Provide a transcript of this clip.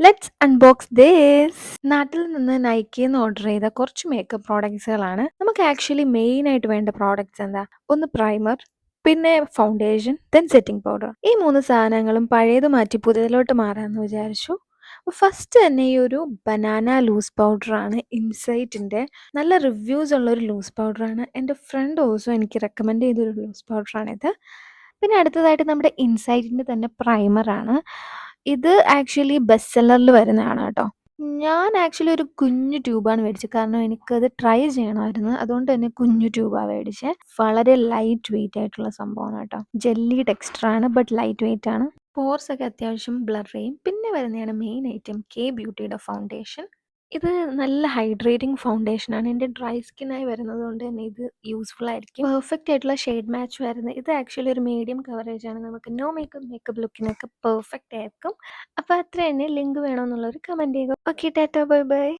Let's unbox this. നാട്ടിൽ നിന്ന് നൈക്കിന്ന് order ചെയ്ത കുറച്ച് മേക്കപ്പ് പ്രോഡക്ട്സുകളാണ്. നമുക്ക് ആക്ച്വലി മെയിൻ ആയിട്ട് വേണ്ട പ്രോഡക്ട്സ് എന്താ? ഒന്ന് പ്രൈമർ, പിന്നെ ഫൗണ്ടേഷൻ, ദെൻ സെറ്റിംഗ് പൗഡർ. ഈ മൂന്ന് സാധനങ്ങളും പഴയത് മാറ്റി പുതിയതിലോട്ട് മാറാമെന്ന് വിചാരിച്ചു. ഫസ്റ്റ് തന്നെ ഈ ഒരു ബനാന ലൂസ് പൗഡറാണ് ഇൻസൈറ്റിൻ്റെ. നല്ല റിവ്യൂസ് ഉള്ള ഒരു ലൂസ് പൗഡറാണ്. എൻ്റെ ഫ്രണ്ട് ഓൾസോ എനിക്ക് റെക്കമെൻഡ് ചെയ്തൊരു ലൂസ് പൗഡറാണിത്. പിന്നെ അടുത്തതായിട്ട് നമ്മുടെ ഇൻസൈറ്റിൻ്റെ തന്നെ പ്രൈമറാണ്. ഇത് ആക്ച്വലി ബെസ്റ്റ് സെല്ലറിൽ വരുന്നതാണ് കേട്ടോ. ഞാൻ ആക്ച്വലി ഒരു കുഞ്ഞു ട്യൂബാണ് മേടിച്ചത്. കാരണം എനിക്കത് ട്രൈ ചെയ്യണമായിരുന്നു. അതുകൊണ്ട് തന്നെ കുഞ്ഞു ട്യൂബാണ് മേടിച്ചത്. വളരെ ലൈറ്റ് വെയിറ്റ് ആയിട്ടുള്ള സംഭവമാണ് കേട്ടോ. ജെല്ലി ടെക്സ്ചറാണ്, ബട്ട് ലൈറ്റ് വെയിറ്റ് ആണ്. പോർസ് ഒക്കെ അത്യാവശ്യം ബ്ലർ ചെയ്യും. പിന്നെ വരുന്നതാണ് മെയിൻ ഐറ്റം കെ ബ്യൂട്ടിയുടെ ഫൗണ്ടേഷൻ. ഇത് നല്ല ഹൈഡ്രേറ്റിംഗ് ഫൗണ്ടേഷനാണ്. എൻ്റെ ഡ്രൈ സ്കിന്നായി വരുന്നത് കൊണ്ട് തന്നെ ഇത് യൂസ്ഫുൾ ആയിരിക്കും. പെർഫെക്റ്റ് ആയിട്ടുള്ള ഷെയ്ഡ് മാച്ച് വരുന്നത്. ഇത് ആക്ച്വലി ഒരു മീഡിയം കവറേജ് ആണ്. നമുക്ക് നോ മേക്കപ്പ് ലുക്കിനൊക്കെ പെർഫെക്റ്റ് ആയിരിക്കും. അപ്പോൾ അത്ര തന്നെ. ലിങ്ക് വേണമെന്നുള്ളവർ കമൻറ്റ് ചെയ്യുക. Okay, Tata, bye bye.